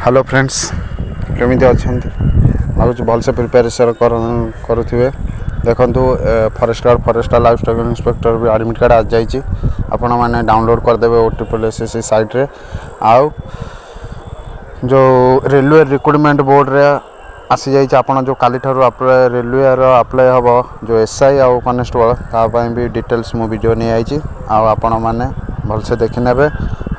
Hello friends केमी अच्छा आज भलसे प्रिपेरेसन करुवे देखु फरेस्टर लाइफ स्टॉक इंस्पेक्टर भी एडमिट कार्ड आज जाइए आपण मैंने डाउनलोड करदे OTPSSC साइट रे आउ जो रेलवे रिक्रुटमेंट बोर्ड रे आसी जाइए आपन जो काली ठारू अप्लाई रेलवे अप्लाई हम जो SI आउ कनेस्टेबल तापाई भी डिटेल्स मु वीडियो नहीं आई आपण मैंने भलसे देखी नेबे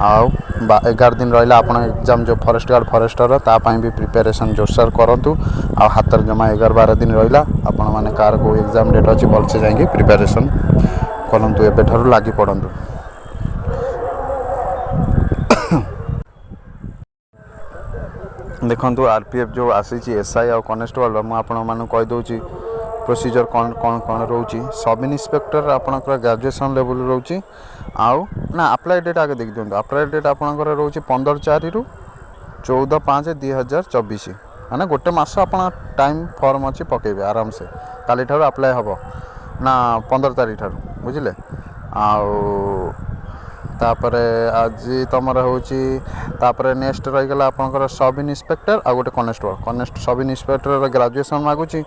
आउ 11 दिन रहा आप एग्जाम जो फरेस्टर तापाई भी प्रिपेरेसन जोरसार करूँ आ हाथ जमा 11-12 दिन रहा आपण मैंने कार को एग्जाम डेट अच्छी भलसे जाकि प्रिपेरेसन करूँ एबेठारू लगी पड़ू देखु RPF जो आसी SI आ कनेस्टेबल मुझे कहीदे प्रोसीजर कौन कौन कौन रोचे सब इन्स्पेक्टर आपणकर ग्रेजुएशन लेवल रोचे आउ ना अप्लाई डेट आगे देख दिखाँ अप्लाई डेट आपंकर रोचे 15/4 रु 14/5/2024 माने गोटे मस आप टाइम फॉर्म अच्छी पकेबे आराम से काली ठारू अप्लाई हम ना 15 तारीख ठारू बुझिले आउ तापरे आज तुम होपर नेक्स्ट रहीगला आपंकर सब इन्स्पेक्टर आ गोटे कनेस्टेबल सब इन्स्पेक्टर ग्रेजुएशन मागुची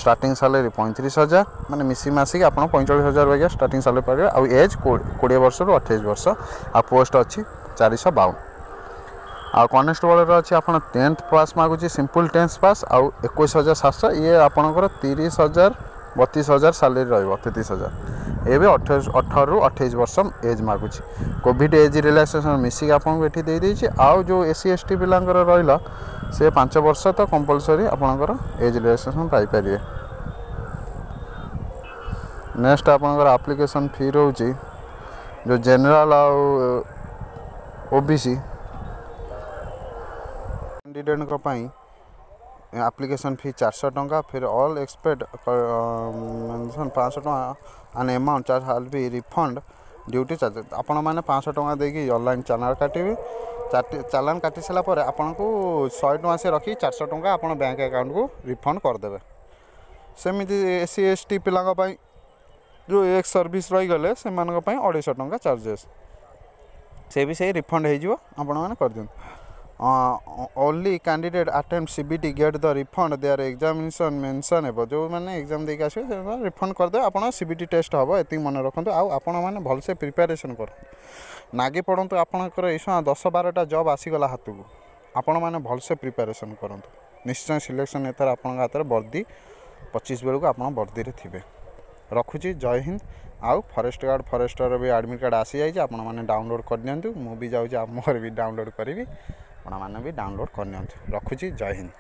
स्टार्टिंग सैलरी 35,000 माने मिसी मासिक आप 45,000 वगैरह स्टार्टिंग सैलरी पाइबे आ एज 20 वर्ष रु 28 वर्ष आ पोस्ट अच्छी 452 आ कनेस्टेबल अच्छी आप 10th पास मागुची सिंपल 10th पास आउ 21,700 ये आपंकर 30,000 32,000 सैलरी रही 33,000 ये 18 रु 28 वर्ष एज मागुची कोविड एज रिलैक्सेशन मिसिक आपको ये दे देछि आउ जो SC ST पिलांकर रहिला से 5 वर्ष तो कंपलसरी आपंकर एज रिलैक्सेशन पाइपर नेक्स्ट आपंकर एप्लिकेशन फी रोची जो जनरल आउ OBC कैंडिडेट को पाई एप्लिकेशन फी 400 टंका फिर ऑल एक्सपेक्ट मेंशन 500 टंका एन अमाउंट चार्ज हाल बी रिफंड ड्यूटी चार्ज आपण मैंने 500 टंका देगी ऑनलाइन चालान काटिबे चालान काटि सारा पर आपन को 100 टंका से रखी 400 टंका आपण बैंक अकाउंट को रिफंड करदेवे सेमिति SC ST पिलांग पई जो एक सर्विस रही गले से मानक पई 250 टंका चार्जेस से भी से रिफंड हो जिवो आपण माने कर दियन only candidate attempt CBT get the refund their examination mention हे जो मैंने एग्जाम देके आसे रिफंड कर दे आपण CBT टेस्ट हबो एति मन रखंतु आ आपण माने भलसे प्रिपरेशन कर नागे पड़ंतु आपनकर एसा 10-12टा जॉब आसी गला हाथ को आपण माने भलसे प्रिपरेशन करंतु निश्चय सिलेक्शन एथर आपण हाथ वर्दी 25 बेल को आपण वर्दी रे थिबे रखुची जय हिंद आउ फरेस्टर भी एडमिट कार्ड आसी जाइए आपण माने डाउनलोड कर दियंतु मु भी जाउची मोर भी डाउनलोड करी आपण माने भी डाउनलोड कर नियंतु रखुची जय हिंद।